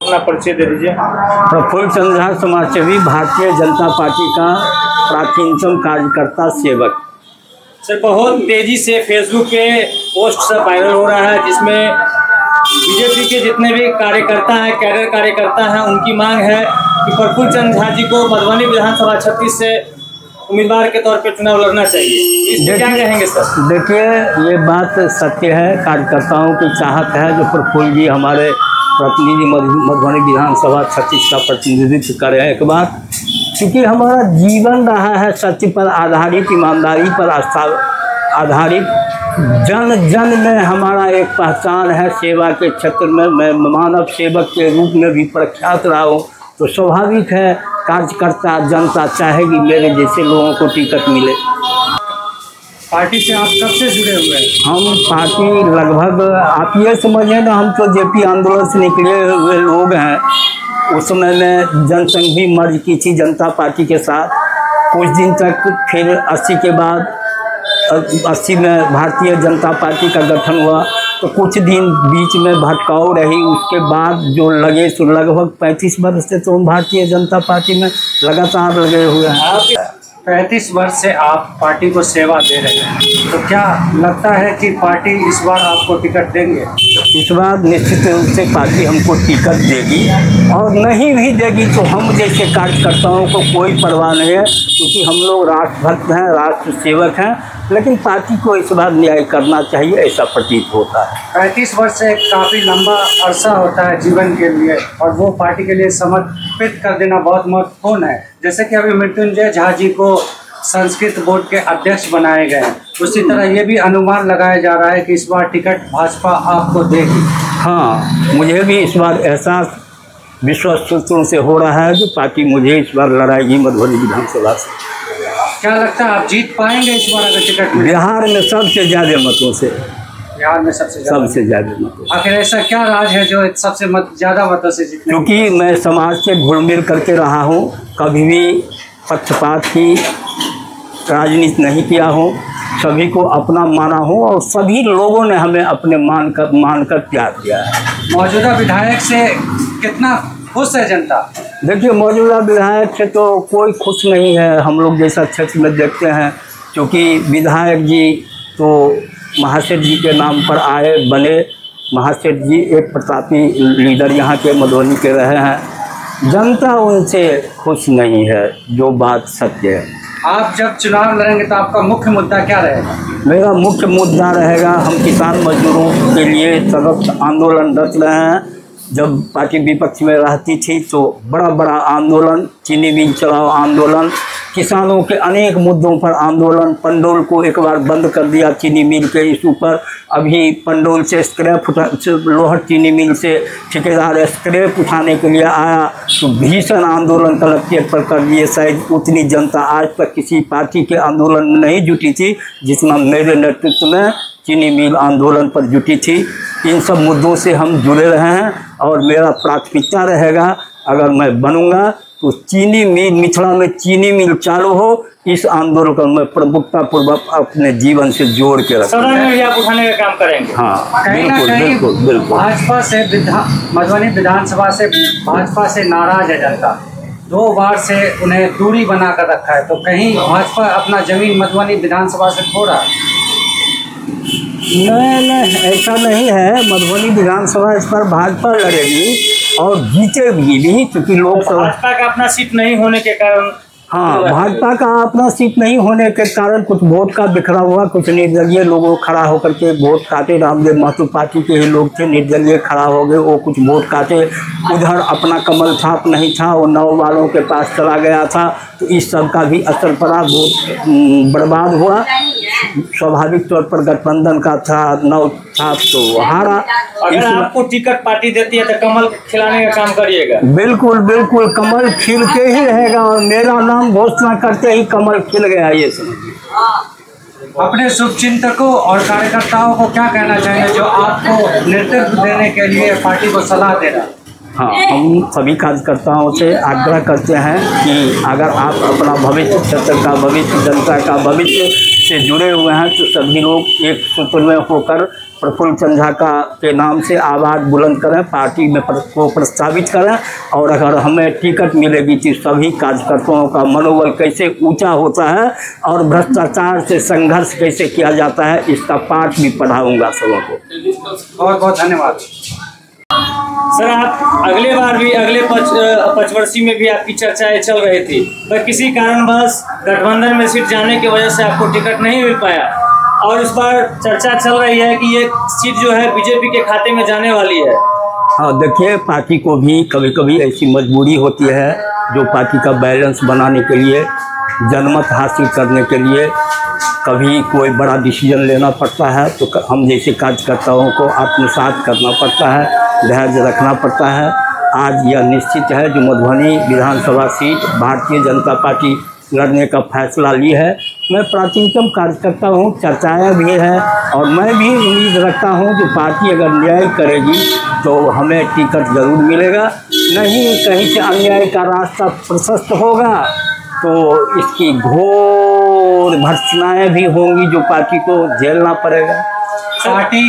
अपना परिचय दे दीजिए। प्रफुल्ल चंद्र झा, समाजसेवी, भारतीय जनता पार्टी का प्राचीनतम कार्यकर्ता सेवक। सर, बहुत तेजी से फेसबुक पे पोस्ट सब वायरल हो रहा है, जिसमें बीजेपी के जितने भी कार्यकर्ता हैं, कैडर कार्यकर्ता हैं, उनकी मांग है कि प्रफुल्ल चंद्र झा जी को मधुबनी विधानसभा 36 से उम्मीदवार के तौर पे चुनाव लड़ना चाहिए। इस पर क्या कहेंगे सर? देखिए, ये बात सत्य है। कार्यकर्ताओं की चाहत है जो प्रफुल्ल जी हमारे प्रतिनिधि मधुबनी विधानसभा 36 का प्रतिनिधित्व करें। एक बात, क्योंकि हमारा जीवन रहा है सत्य पर आधारित, ईमानदारी पर आस्था आधारित। जन जन में हमारा एक पहचान है। सेवा के क्षेत्र में मैं मानव सेवक के रूप में भी प्रख्यात रहा हूँ, तो स्वाभाविक है कार्यकर्ता जनता चाहेगी मेरे जैसे लोगों को टिकट मिले। पार्टी से आप कब से जुड़े हुए हैं? हम पार्टी लगभग, आप ये समझिए ना, हम तो जेपी आंदोलन से निकले हुए लोग हैं। उस समय में जनसंघ भी मर्ज की थी जनता पार्टी के साथ कुछ दिन तक। फिर 80 के बाद 80 में भारतीय जनता पार्टी का गठन हुआ, तो कुछ दिन बीच में भटकाव रही। उसके बाद जो लगे तो लगभग 35 वर्ष से तो हम भारतीय जनता पार्टी में लगातार लगे हुए हैं। 35 वर्ष से आप पार्टी को सेवा दे रहे हैं, तो क्या लगता है कि पार्टी इस बार आपको टिकट देंगे? इस बार निश्चित रूप से पार्टी हमको टिकट देगी, और नहीं भी देगी तो हम जैसे कार्यकर्ताओं को कोई परवाह नहीं है, क्योंकि हम लोग राष्ट्रभक्त हैं, राष्ट्र सेवक हैं। लेकिन पार्टी को इस बार न्याय करना चाहिए, ऐसा प्रतीत होता है। 35 वर्ष से काफ़ी लंबा अरसा होता है जीवन के लिए, और वो पार्टी के लिए समर्पित कर देना बहुत महत्वपूर्ण है। जैसे कि अभी मृत्युंजय झा जी को संस्कृत बोर्ड के अध्यक्ष बनाए गए हैं, उसी तरह ये भी अनुमान लगाया जा रहा है कि इस बार टिकट भाजपा आपको देगी। हाँ, मुझे भी इस बार एहसास विश्वास सूत्रों से हो रहा है जो पार्टी मुझे इस बार लड़ाएगी मधुबनी विधानसभा से। क्या लगता है आप जीत पाएंगे इस बार अगर टिकट मिले? बिहार में सबसे ज़्यादा मतों से। बिहार में सबसे ज़्यादा मतों। आखिर ऐसा क्या राज है जो सबसे ज़्यादा मतों से जीतने? क्योंकि मैं समाज से घुल मिल करके रहा हूँ, कभी भी पक्षपात की राजनीति नहीं किया हूँ, सभी को अपना माना हूँ, और सभी लोगों ने हमें अपने मान कर प्यार किया है। मौजूदा विधायक से कितना खुश है जनता? देखिए, मौजूदा विधायक से तो कोई खुश नहीं है। हम लोग जैसा क्षेत्र में देखते हैं, क्योंकि विधायक जी तो महासेठ जी के नाम पर आए बने। महासेठ जी एक प्रतापी लीडर यहाँ के मधुबनी के रहे हैं। जनता उनसे खुश नहीं है, जो बात सत्य है। आप जब चुनाव लड़ेंगे तो आपका मुख्य मुद्दा क्या रहेगा? मेरा मुख्य मुद्दा रहेगा, हम किसान मजदूरों के लिए सतत आंदोलनरत रहे हैं। जब पार्टी विपक्ष में रहती थी तो बड़ा बड़ा आंदोलन, चीनी मिल चलाओ आंदोलन, किसानों के अनेक मुद्दों पर आंदोलन। पंडोल को एक बार बंद कर दिया चीनी मिल के इशू पर। अभी पंडोल से स्क्रैप लोहर चीनी मिल से ठेकेदार स्क्रैप उठाने के लिए आया, तो भीषण आंदोलन कलेक्ट्रेट पर कर दिए। शायद उतनी जनता आज तक किसी पार्टी के आंदोलन में नहीं जुटी थी जितना मेरे नेतृत्व में चीनी मिल आंदोलन पर जुटी थी। इन सब मुद्दों से हम जुड़े रहे हैं, और मेरा प्राथमिकता रहेगा, अगर मैं बनूंगा तो चीनी मिल, मिथिला में चीनी मिल चालू हो, इस आंदोलन को मैं प्रमुखतापूर्वक अपने जीवन से जोड़ के रखूंगा। सदन में भी आप उठाने का काम करेंगे? हाँ, बिल्कुल। भाजपा से मधुबनी विधानसभा से भाजपा से नाराज है जनता, 2 बार से उन्हें दूरी बना कर रखा है, तो कहीं भाजपा अपना जमीन मधुबनी विधानसभा से खो रहा है? नहीं, ऐसा नहीं है। मधुबनी विधानसभा इस पर भाजपा लड़ेगी और जीतेगी भी, क्योंकि लोग भाजपा का अपना सीट नहीं होने के कारण। हाँ, भाजपा का अपना सीट नहीं होने के कारण कुछ वोट का बिखरा हुआ, कुछ निर्दलीय लोगों खड़ा होकर के वोट काटे। रामदेव महतो पार्टी के ही लोग थे, निर्दलीय खड़ा हो गए, वो कुछ वोट काटे। उधर अपना कमल छाप नहीं था, वो नौ वालों के पास चला गया था, तो इस सब का भी असर पड़ा, वोट बर्बाद हुआ। स्वाभाविक तौर पर गठबंधन का था, नौ छाप तो हारा। अगर आपको टिकट पार्टी देती है तो कमल खिलाने का काम करिएगा? बिल्कुल, कमल खिल के ही रहेगा, और मेरा नाम घोषणा करते ही कमल खिल गया, ये समझिए। अपने शुभचिंतकों और कार्यकर्ताओं को क्या कहना चाहिए जो आपको नेतृत्व देने के लिए पार्टी को सलाह दे रहा है? हाँ, हम सभी कार्यकर्ताओं से आग्रह करते हैं कि अगर आप अपना भविष्य, क्षेत्र का भविष्य, जनता का भविष्य से जुड़े हुए हैं, तो सभी लोग एक सूत्र में होकर प्रफुल्ल चंद झा के नाम से आवाज़ बुलंद करें, पार्टी में को प्रस्तावित करें। और अगर हमें टिकट मिलेगी तो सभी कार्यकर्ताओं का मनोबल कैसे ऊंचा होता है और भ्रष्टाचार से संघर्ष कैसे किया जाता है, इसका पाठ भी पढ़ाऊंगा सबों को। बहुत बहुत धन्यवाद सर। आप अगले बार भी अगले पंचवर्षीय में भी आपकी चर्चाएं चल रही थी, पर किसी कारणवश गठबंधन में सीट जाने की वजह से आपको टिकट नहीं मिल पाया, और इस बार चर्चा चल रही है कि ये सीट जो है बीजेपी के खाते में जाने वाली है। हाँ, देखिए, पार्टी को भी कभी कभी ऐसी मजबूरी होती है जो पार्टी का बैलेंस बनाने के लिए, जनमत हासिल करने के लिए कभी कोई बड़ा डिसीजन लेना पड़ता है, तो हम जैसे कार्यकर्ताओं को आत्मसात करना पड़ता है, धैर्य रखना पड़ता है। आज यह निश्चित है जो मधुबनी विधानसभा सीट भारतीय जनता पार्टी लड़ने का फैसला ली है। मैं प्राचीनतम कार्यकर्ता हूँ, चर्चाएँ भी है, और मैं भी उम्मीद रखता हूँ जो पार्टी अगर न्याय करेगी तो हमें टिकट ज़रूर मिलेगा, नहीं कहीं से अन्याय का रास्ता प्रशस्त होगा तो इसकी घोर भर्त्सनाएँ भी होंगी जो पार्टी को झेलना पड़ेगा। पार्टी